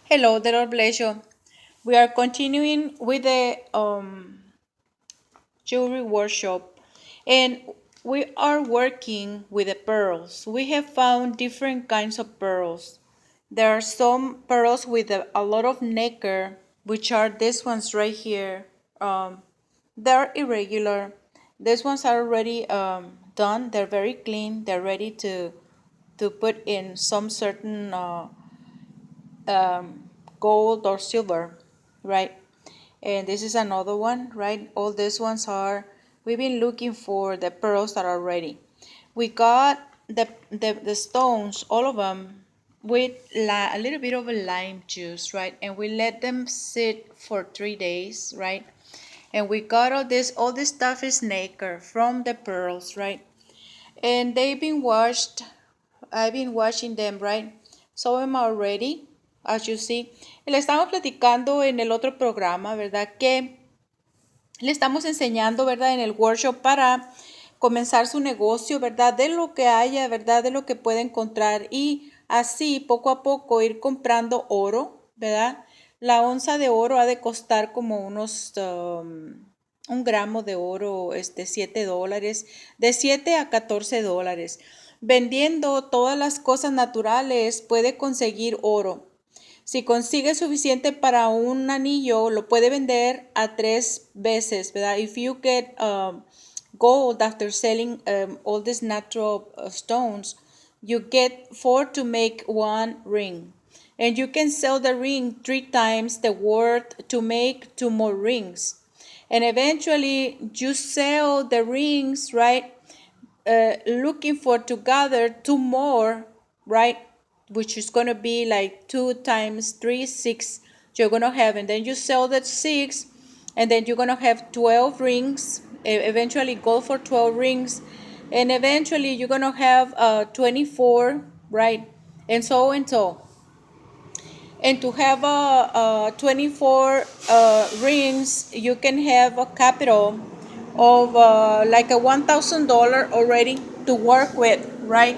Hello, the Lord bless you. We are continuing with the jewelry workshop, and we are working with the pearls. We have found different kinds of pearls. There are some pearls with a lot of nacre, which are these ones right here. They're irregular. These ones are already done. They're very clean. They're ready to put in some certain gold or silver, right? And this is another one, right? All these ones are, we've been looking for the pearls that are ready. We got the stones, all of them, with a little bit of a lime juice, right? And we let them sit for 3 days, right? And we got all this stuff is nacre from the pearls, right? And they've been washed. I've been washing them, right? Some of them are ready, as you see. Le estamos platicando en el otro programa, ¿verdad? Que le estamos enseñando, ¿verdad? En el workshop para comenzar su negocio, ¿verdad? De lo que haya, ¿verdad? De lo que pueda encontrar y así poco a poco ir comprando oro, ¿verdad? La onza de oro ha de costar como unos, un gramo de oro, $7, de $7 a $14. Vendiendo todas las cosas naturales puede conseguir oro. Si consigue suficiente para un anillo, lo puede vender a 3 veces, ¿verdad? If you get gold after selling all these natural stones, you get 4 to make one ring. And you can sell the ring 3 times the worth to make 2 more rings. And eventually you sell the rings, right? Looking for to gather 2 more, right? Which is going to be like 2 times 3, 6. You're going to have, and then you sell that 6, and then you're going to have 12 rings. Eventually go for 12 rings, and eventually you're going to have 24, right? And so. And to have 24 rings, you can have a capital of like a $1,000 already to work with, right?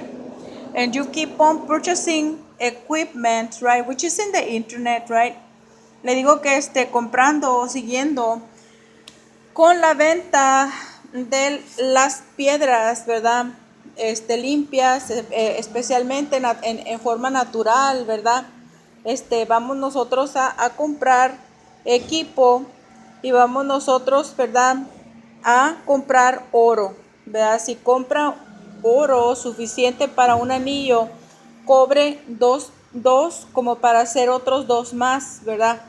And you keep on purchasing equipment, right? Which is in the internet, right? Le digo que comprando, siguiendo con la venta de las piedras, ¿verdad? Limpias, especialmente en forma natural, ¿verdad? Vamos nosotros a comprar equipo y vamos nosotros, ¿verdad? A comprar oro, ¿verdad? Si compra oro suficiente para un anillo, cobre dos como para hacer otros 2 más, ¿verdad?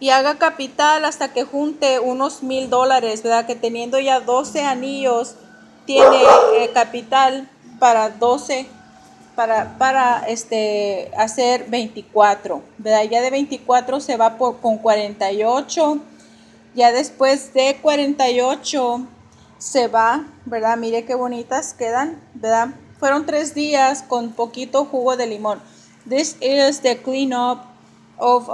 Y haga capital hasta que junte unos $1,000, ¿verdad? Que teniendo ya 12 anillos, tiene capital para 12, para hacer 24, ¿verdad? Ya de 24 se va con 48, ya después de 48 se va, ¿verdad? Mire qué bonitas quedan, ¿verdad? Fueron 3 días con poquito jugo de limón. This is the cleanup of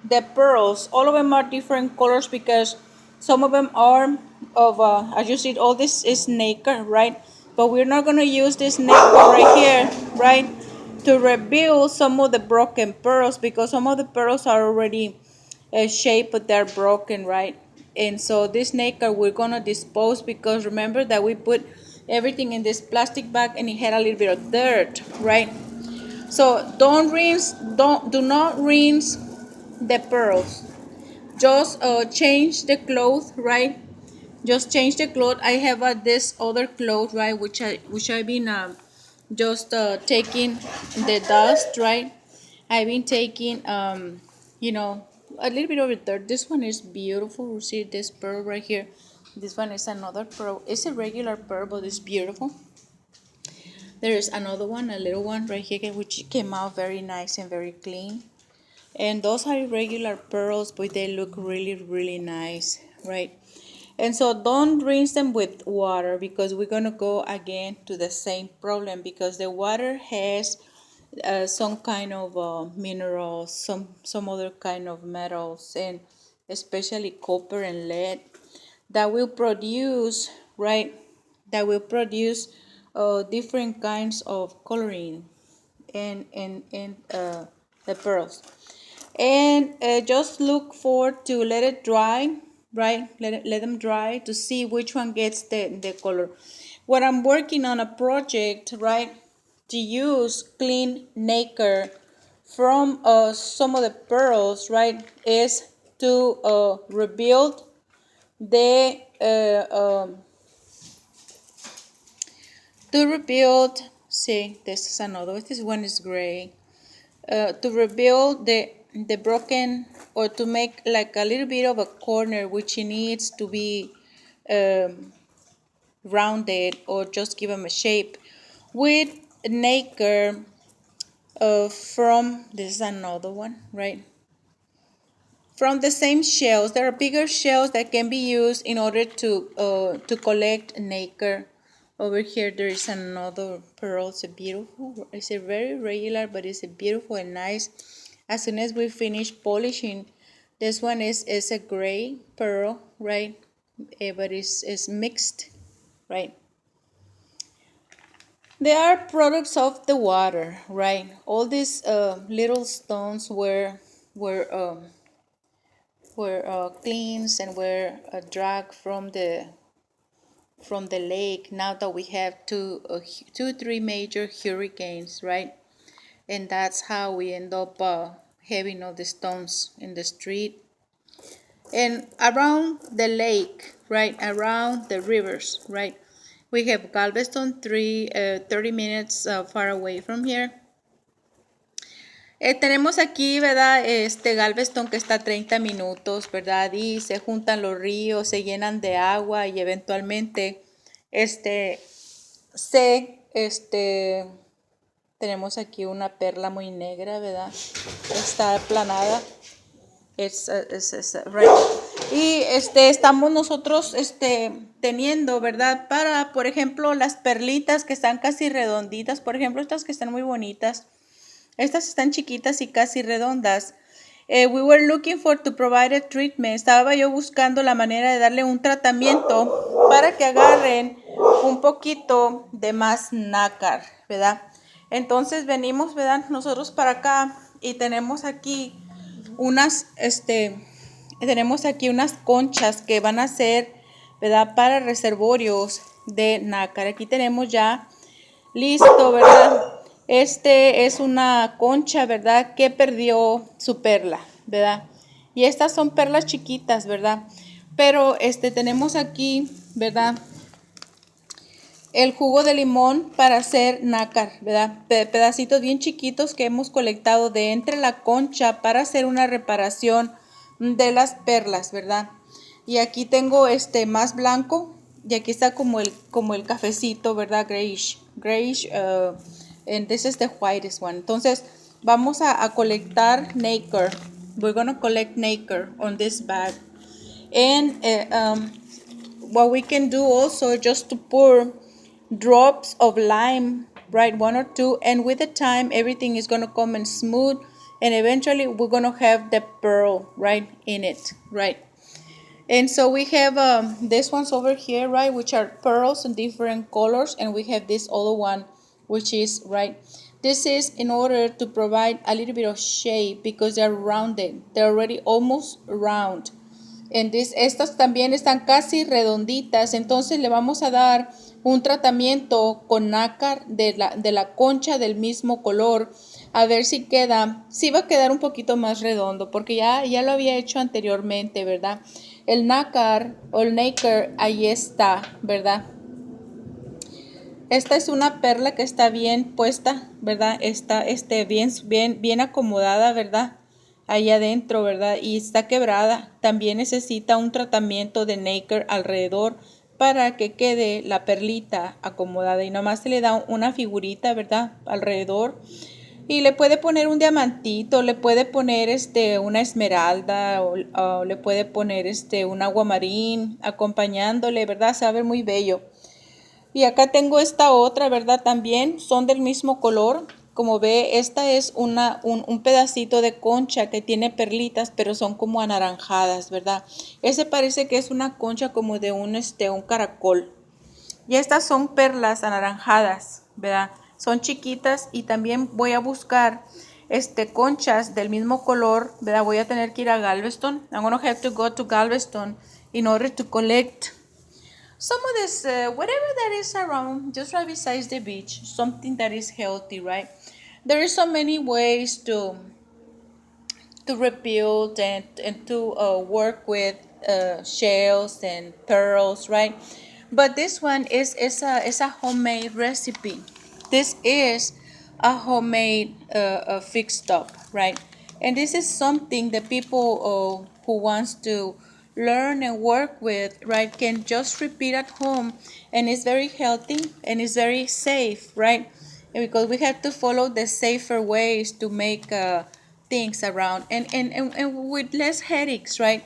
the pearls. All of them are different colors because some of them are of, as you see, all this is nacre, right? But we're not going to use this nacre right here, right? To rebuild some of the broken pearls because some of the pearls are already shaped, but they're broken, right? And so this nacre we're going to dispose because remember that we put everything in this plastic bag and it had a little bit of dirt, right? So do not rinse the pearls. Just change the cloth, right? Just change the cloth. I have this other cloth, right, which I've been just taking the dust, right? I've been taking you know, a little bit of the dirt. This one is beautiful. You see this pearl right here. This one is another pearl. It's a regular pearl, but it's beautiful. There's another one, a little one right here, which came out very nice and very clean. And those are irregular pearls, but they look really, really nice, right? And so don't rinse them with water because we're going to go again to the same problem because the water has some kind of minerals, some other kind of metals, and especially copper and lead that will produce, right? That will produce different kinds of coloring and the pearls. And just look for to let it dry, right? Let them dry to see which one gets the color. What I'm working on a project, right, to use clean nacre from some of the pearls, right, is to rebuild the see, this is another, this one is gray, to rebuild the broken, or to make like a little bit of a corner which it needs to be rounded, or just give them a shape with nacre from, this is another one, right, from the same shells. There are bigger shells that can be used in order to collect nacre. Over here there is another pearl. It's a beautiful, it's a very regular, but it's a beautiful and nice. As soon as we finish polishing, this one is a gray pearl, right? But it's mixed, right? They are products of the water, right? All these little stones were cleansed and were dragged from the lake. Now that we have three major hurricanes, right? And that's how we end up having all the stones in the street and around the lake, right? Around the rivers, right? We have Galveston 30 minutes far away from here. Tenemos aquí, ¿verdad? Galveston que está a 30 minutos, ¿verdad? Y se juntan los ríos, se llenan de agua y eventualmente, tenemos aquí una perla muy negra, ¿verdad? Está aplanada. Right. Y estamos nosotros teniendo, ¿verdad? Para, por ejemplo, las perlitas que están casi redonditas, por ejemplo, estas que están muy bonitas. Estas están chiquitas y casi redondas. We were looking for to provide a treatment. Estaba yo buscando la manera de darle un tratamiento para que agarren un poquito de más nácar, ¿verdad? Entonces venimos, ¿verdad? Nosotros para acá y tenemos aquí unas conchas que van a ser, ¿verdad? Para reservorios de nácar. Aquí tenemos ya listo, ¿verdad? Es una concha, ¿verdad? Que perdió su perla, ¿verdad? Y estas son perlas chiquitas, ¿verdad? Pero tenemos aquí, ¿verdad? El jugo de limón para hacer nácar, ¿verdad? Pedacitos bien chiquitos que hemos colectado de entre la concha para hacer una reparación de las perlas, ¿verdad? Y aquí tengo más blanco y aquí está como el cafecito, ¿verdad? Grayish, and this is the whitest one. Entonces vamos a colectar nacre. We're gonna collect nacre on this bag, and what we can do also just to pour drops of lime, right, 1 or 2, and with the time everything is going to come in smooth, and eventually we're going to have the pearl right in it, right? And so we have these ones over here, right, which are pearls in different colors, and we have this other one which is, right, this is in order to provide a little bit of shape because they're rounded, they're already almost round. Estas también están casi redonditas, entonces le vamos a dar un tratamiento con nácar de la concha del mismo color, a ver si queda, si va a quedar un poquito más redondo, porque ya lo había hecho anteriormente, ¿verdad? El nácar o el nacre, ahí está, ¿verdad? Esta es una perla que está bien puesta, ¿verdad? Está bien acomodada, ¿verdad? Ahí adentro, ¿verdad? Y está quebrada. También necesita un tratamiento de nacre alrededor para que quede la perlita acomodada. Y nomás se le da una figurita, ¿verdad? Alrededor. Y le puede poner un diamantito, le puede poner una esmeralda o le puede poner un aguamarín acompañándole, ¿verdad? Se va a ver muy bello. Y acá tengo esta otra, ¿verdad? También son del mismo color. Como ve, esta es un pedacito de concha que tiene perlitas, pero son como anaranjadas, ¿verdad? Ese parece que es una concha como de un caracol. Y estas son perlas anaranjadas, ¿verdad? Son chiquitas y también voy a buscar conchas del mismo color, ¿verdad? Voy a tener que ir a Galveston. I'm going to have to go to Galveston in order to collect some of this, whatever that is around, just right beside the beach, something that is healthy, right? There is so many ways to rebuild and to work with shells and pearls, right? But this one is a homemade recipe. This is a homemade fixed up, right? And this is something that people who wants to learn and work with, right, can just repeat at home, and it's very healthy and it's very safe, right? And because we have to follow the safer ways to make things around and with less headaches, right?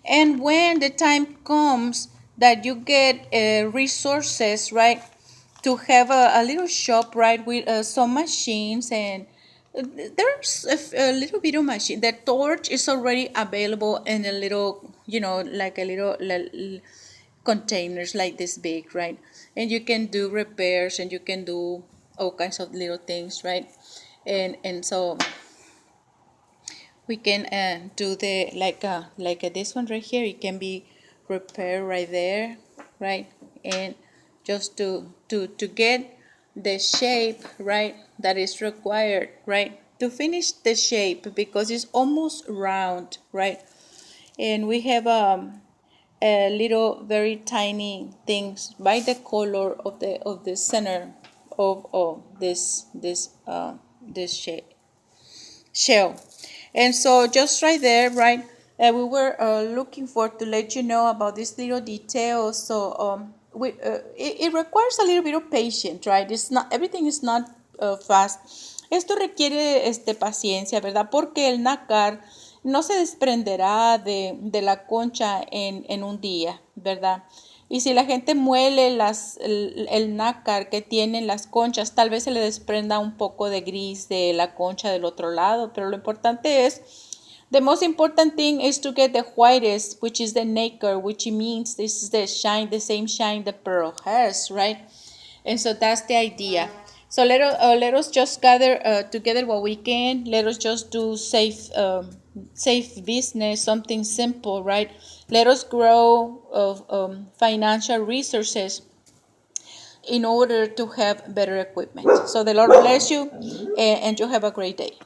And when the time comes that you get resources, right, to have a little shop, right, with some machines and there's a little bit of machine. The torch is already available in a little, like a little containers like this big, right? And you can do repairs and you can do all kinds of little things, right? And so we can do the this one right here. It can be repaired right there, right? And just to get the shape, right, that is required, right, to finish the shape because it's almost round, right? And we have a little very tiny things by the color of the center of this shape shell. And so just right there, right, we were looking for to let you know about these little details. So it requires a little bit of patience, right? It's not, everything is not fast. Esto requiere paciencia, ¿verdad? Porque el nácar no se desprenderá de la concha en un día, ¿verdad? Y si la gente muele el nácar que tienen las conchas, tal vez se le desprenda un poco de gris de la concha del otro lado, pero lo importante es, the most important thing is to get the whitest, which is the nacre, which means this is the shine, the same shine the pearl has, right? And so that's the idea. So let us just gather together what we can. Let us just do safe business, something simple, right? Let us grow financial resources in order to have better equipment. So the Lord bless you, and you have a great day.